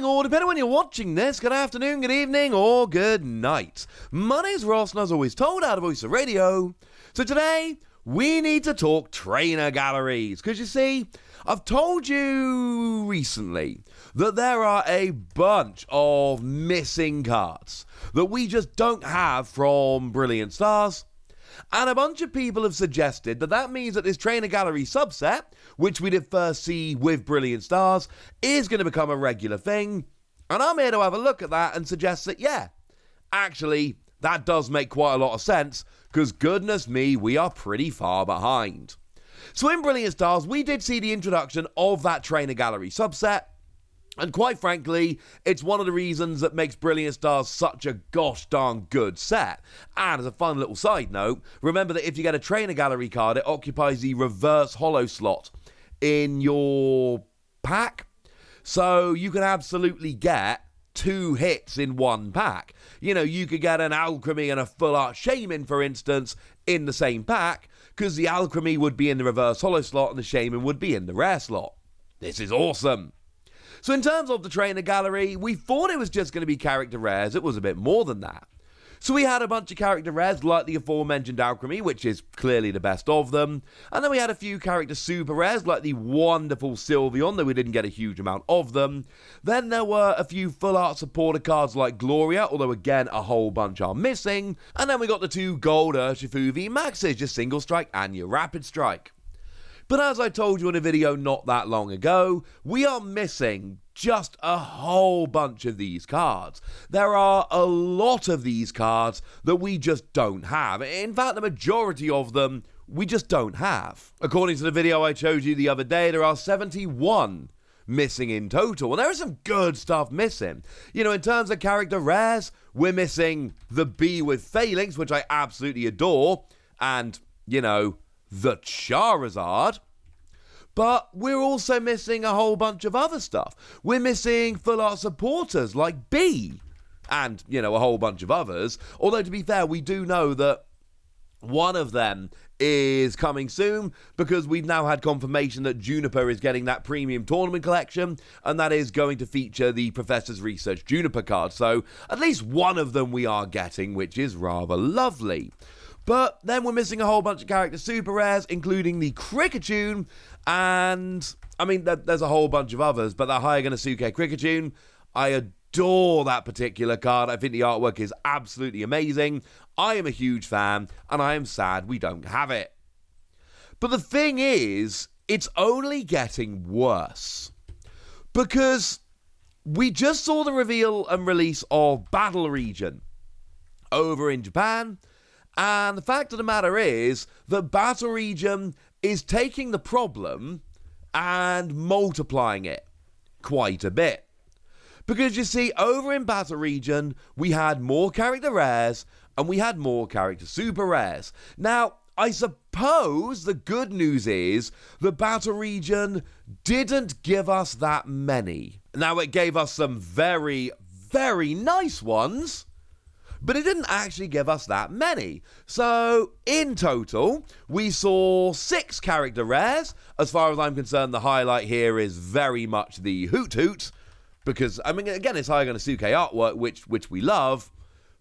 morning, or depending on when you're watching this, good afternoon, good evening, or good night. My name's Ross, and as always told out of Voice of Radio. So today, we need to talk trainer galleries, because you see, I've told you recently that there are a bunch of missing cards that we just don't have from Brilliant Stars. And a bunch of people have suggested that that means that this trainer gallery subset, which we did first see with Brilliant Stars, is going to become a regular thing. And I'm here to have a look at that and suggest that, yeah, actually, that does make quite a lot of sense, because goodness me, we are pretty far behind. So in Brilliant Stars, we did see the introduction of that trainer gallery subset. And quite frankly, it's one of the reasons that makes Brilliant Stars such a gosh darn good set. And as a fun little side note, remember that if you get a trainer gallery card, it occupies the reverse holo slot in your pack. So you can absolutely get 2 hits in one pack. You know, you could get an Alchemy and a Full Art Shaman, for instance, in the same pack, because the Alchemy would be in the reverse holo slot and the Shaman would be in the rare slot. This is awesome. So in terms of the trainer gallery, we thought it was just going to be character rares. It was a bit more than that. So we had a bunch of character rares like the aforementioned Alchemy, which is clearly the best of them. And then we had a few character super rares like the wonderful Sylveon, though we didn't get a huge amount of them. Then there were a few full art supporter cards like Gloria, although again a whole bunch are missing. And then we got the 2 gold Urshifu V Maxes, your Single Strike and your Rapid Strike. But as I told you in a video not that long ago, we are missing just a whole bunch of these cards. There are a lot of these cards that we just don't have. In fact, the majority of them we just don't have. According to the video I showed you the other day, there are 71 missing in total, and there is some good stuff missing. You know, in terms of character rares, we're missing the B with Phalanx, which I absolutely adore, and, you know, the Charizard. But we're also missing a whole bunch of other stuff. We're missing full art supporters like B, and, you know, a whole bunch of others. Although, to be fair, we do know that one of them is coming soon, because we've now had confirmation that Juniper is getting that premium tournament collection, and that is going to feature the Professor's Research Juniper card. So at least one of them we are getting, which is rather lovely. But then we're missing a whole bunch of character super rares, including the Kricketune, and, I mean, there's a whole bunch of others, but that Hayaganosuke Kricketune, I adore that particular card. I think the artwork is absolutely amazing. I am a huge fan, and I am sad we don't have it. But the thing is, it's only getting worse. Because we just saw the reveal and release of Battle Region over in Japan, and the fact of the matter is that Battle Region is taking the problem and multiplying it quite a bit. Because you see, over in Battle Region, we had more character rares and we had more character super rares. Now, I suppose the good news is the Battle Region didn't give us that many. Now, it gave us some very, very nice ones, but it didn't actually give us that many. So, in total, we saw 6 character rares. As far as I'm concerned, the highlight here is very much the Hoot Hoot, because, I mean, again, it's Hayaganosuke artwork, which we love,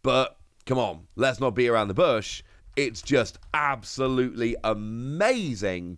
but, come on, let's not beat around the bush. It's just absolutely amazing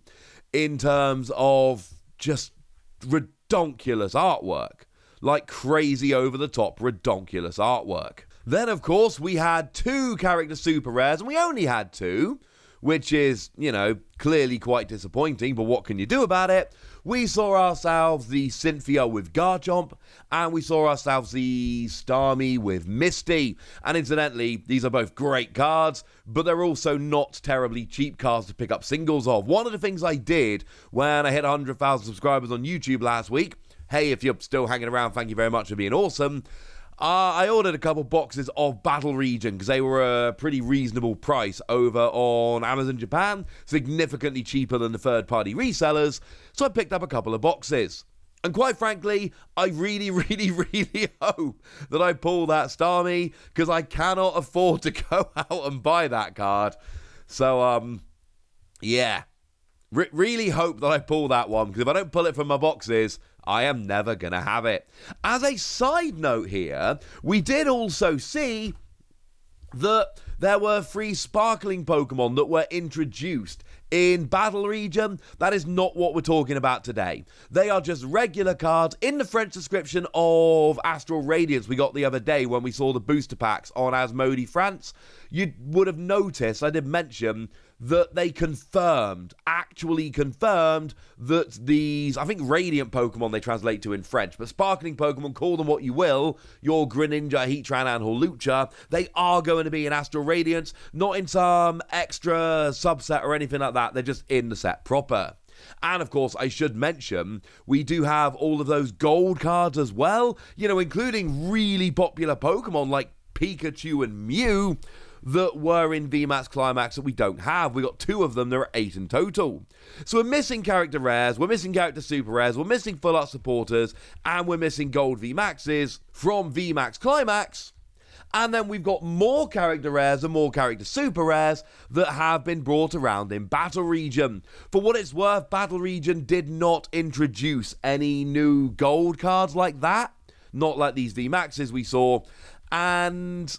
in terms of just redonkulous artwork. Like crazy over-the-top redonkulous artwork. Then, of course, we had 2 character super rares, and we only had 2, which is, you know, clearly quite disappointing, but what can you do about it? We saw ourselves the Cynthia with Garchomp, and we saw ourselves the Starmie with Misty. And incidentally, these are both great cards, but they're also not terribly cheap cards to pick up singles of. One of the things I did when I hit 100,000 subscribers on YouTube last week, hey, if you're still hanging around, thank you very much for being awesome. I ordered a couple boxes of Battle Region because they were a pretty reasonable price over on Amazon Japan, significantly cheaper than the third-party resellers, so I picked up a couple of boxes. And quite frankly, I really, really, really hope that I pull that Starmie, because I cannot afford to go out and buy that card. So, yeah. Really hope that I pull that one, because if I don't pull it from my boxes, I am never going to have it. As a side note here, we did also see that there were 3 sparkling Pokemon that were introduced in Battle Region. That is not what we're talking about today. They are just regular cards in the French description of Astral Radiance we got the other day when we saw the booster packs on Asmodee France. You would have noticed I did mention that they actually confirmed that these, I think Radiant Pokemon they translate to in French, but Sparkling Pokemon, call them what you will, your Greninja, Heatran, and Hawlucha, they are going to be in Astral Radiance, not in some extra subset or anything like that, they're just in the set proper. And of course, I should mention, we do have all of those gold cards as well, including really popular Pokemon like Pikachu and Mew, that were in VMAX Climax that we don't have. We got 2 of them, there are 8 in total. So we're missing character rares, we're missing character super rares, we're missing full art supporters, and we're missing gold VMAXs from VMAX Climax. And then we've got more character rares and more character super rares that have been brought around in Battle Region. For what it's worth, Battle Region did not introduce any new gold cards like that. Not like these VMAXs we saw. And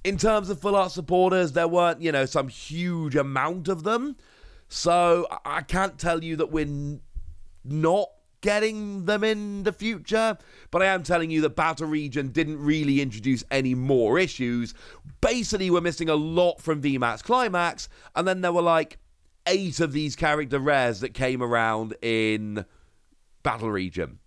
in terms of full art supporters, there weren't, some huge amount of them. So I can't tell you that we're not getting them in the future, but I am telling you that Battle Region didn't really introduce any more issues. Basically, we're missing a lot from VMAX Climax, and then there were like 8 of these character rares that came around in Battle Region.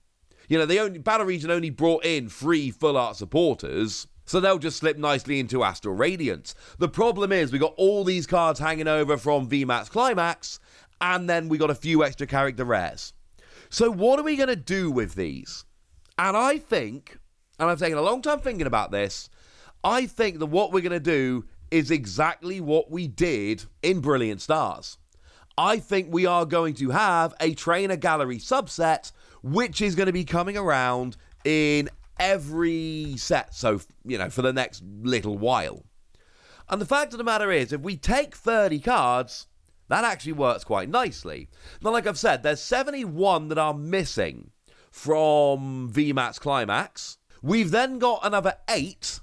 Battle Region only brought in 3 full art supporters, so they'll just slip nicely into Astral Radiance. The problem is we got all these cards hanging over from VMAX Climax, and then we got a few extra character rares. So what are we going to do with these? And I think, and I've taken a long time thinking about this, I think that what we're going to do is exactly what we did in Brilliant Stars. I think we are going to have a Trainer Gallery subset, which is going to be coming around in every set, so, for the next little while. And the fact of the matter is, if we take 30 cards, that actually works quite nicely. Now, like I've said, there's 71 that are missing from VMAX Climax. We've then got another 8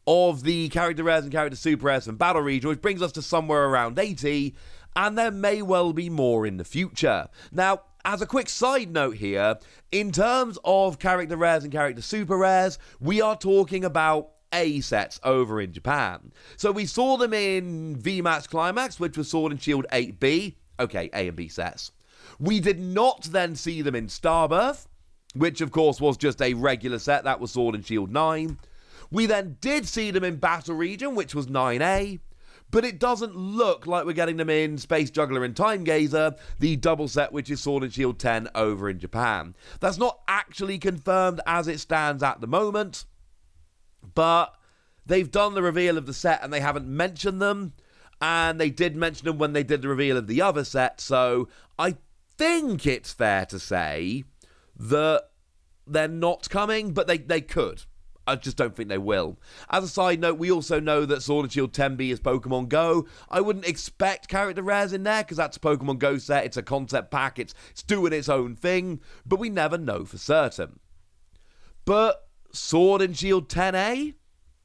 of the character rares and character super rares from Battle Region, which brings us to somewhere around 80, and there may well be more in the future. Now, as a quick side note here, in terms of character rares and character super rares, we are talking about A sets over in Japan. So we saw them in VMAX Climax, which was Sword and Shield 8B. Okay, A and B sets. We did not then see them in Starbirth, which of course was just a regular set. That was Sword and Shield 9. We then did see them in Battle Region, which was 9A. But it doesn't look like we're getting them in Space Juggler and Time Gazer, the double set which is Sword and Shield 10 over in Japan. That's not actually confirmed as it stands at the moment, but they've done the reveal of the set and they haven't mentioned them, and they did mention them when they did the reveal of the other set, so I think it's fair to say that they're not coming, but they could. I just don't think they will. As a side note, we also know that Sword and Shield 10B is Pokemon Go. I wouldn't expect character rares in there because that's a Pokemon Go set. It's a concept pack. It's doing its own thing, but we never know for certain. But Sword and Shield 10A?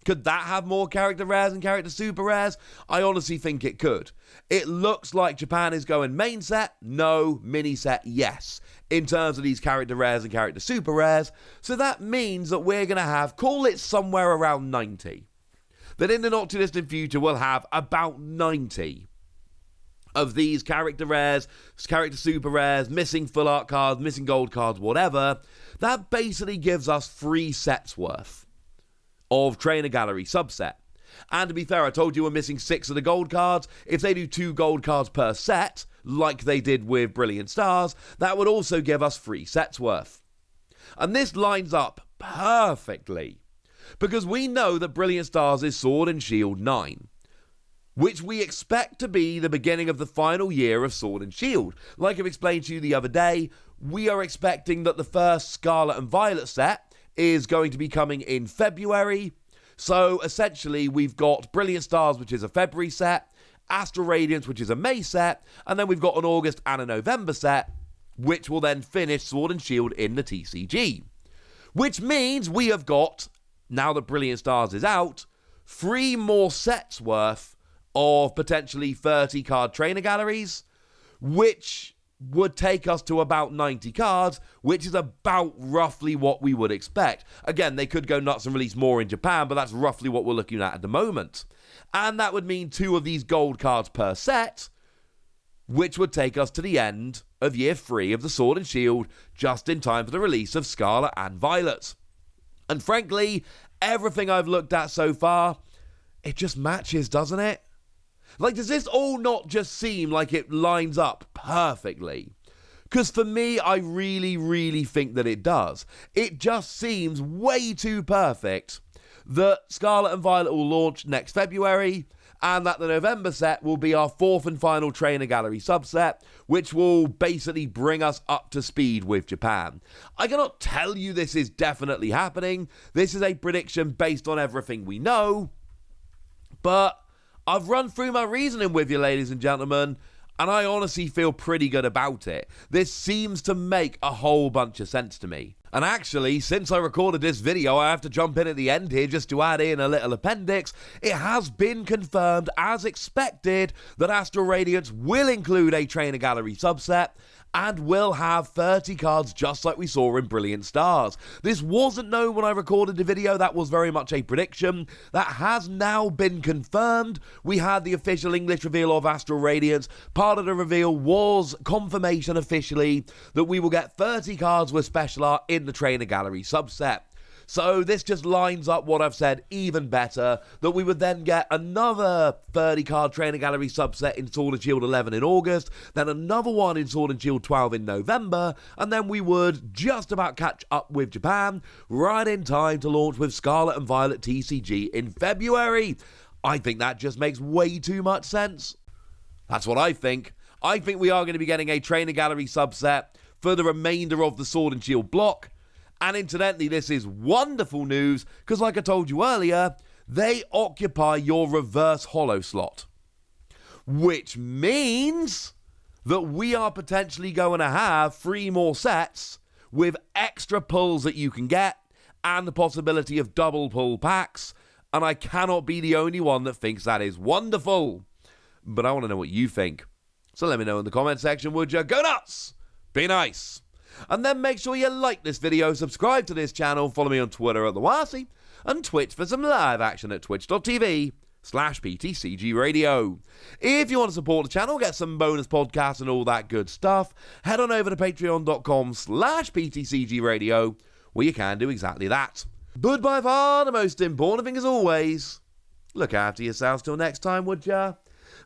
Could that have more character rares and character super rares? I honestly think it could. It looks like Japan is going main set, no. Mini set, yes. In terms of these character rares and character super rares. So that means that we're going to have, call it somewhere around 90. That in the not too distant future we'll have about 90 of these character rares, character super rares, missing full art cards, missing gold cards, whatever. That basically gives us 3 sets worth of Trainer Gallery subset. And to be fair, I told you we're missing 6 of the gold cards. If they do 2 gold cards per set, like they did with Brilliant Stars, that would also give us 3 sets worth. And this lines up perfectly, because we know that Brilliant Stars is Sword and Shield 9, which we expect to be the beginning of the final year of Sword and Shield. Like I've explained to you the other day, we are expecting that the first Scarlet and Violet set is going to be coming in February. So essentially we've got Brilliant Stars, which is a February set, Astral Radiance, which is a May set, and then we've got an August and a November set, which will then finish Sword and Shield in the TCG. Which means we have got, now that Brilliant Stars is out, 3 more sets worth of potentially 30 card trainer galleries, which would take us to about 90 cards, which is about roughly what we would expect. Again, they could go nuts and release more in Japan, but that's roughly what we're looking at the moment. And that would mean 2 of these gold cards per set, which would take us to the end of year 3 of the Sword and Shield, just in time for the release of Scarlet and Violet. And frankly, everything I've looked at so far, it just matches, doesn't it? Like, does this all not just seem like it lines up perfectly? Because for me, I really, really think that it does. It just seems way too perfect that Scarlet and Violet will launch next February, and that the November set will be our 4th and final Trainer Gallery subset, which will basically bring us up to speed with Japan. I cannot tell you this is definitely happening. This is a prediction based on everything we know, but I've run through my reasoning with you, ladies and gentlemen, and I honestly feel pretty good about it. This seems to make a whole bunch of sense to me. And actually, since I recorded this video, I have to jump in at the end here just to add in a little appendix. It has been confirmed, as expected, that Astral Radiance will include a Trainer Gallery subset and will have 30 cards just like we saw in Brilliant Stars. This wasn't known when I recorded the video, that was very much a prediction. That has now been confirmed. We had the official English reveal of Astral Radiance. Part of the reveal was confirmation officially that we will get 30 cards with Special Art in the Trainer Gallery subset. So this just lines up what I've said even better, that we would then get another 30 card Trainer Gallery subset in Sword and Shield 11 in August, then another one in Sword and Shield 12 in November, and then we would just about catch up with Japan, right in time to launch with Scarlet and Violet TCG in February. I think that just makes way too much sense. That's what I think. I think we are going to be getting a Trainer Gallery subset for the remainder of the Sword and Shield block. And incidentally, this is wonderful news, because like I told you earlier, they occupy your reverse holo slot. Which means that we are potentially going to have 3 more sets with extra pulls that you can get, and the possibility of double pull packs, and I cannot be the only one that thinks that is wonderful. But I want to know what you think. So let me know in the comment section, would you? Go nuts! Be nice! And then make sure you like this video, subscribe to this channel, follow me on Twitter at TheWarcy, and Twitch for some live action at twitch.tv/PTCG Radio. If you want to support the channel, get some bonus podcasts and all that good stuff, head on over to patreon.com/PTCG Radio, where you can do exactly that. But by far the most important thing as always, look after yourselves till next time, would ya?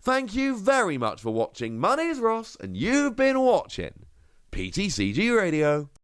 Thank you very much for watching. My name's Ross, and you've been watching PTCG Radio.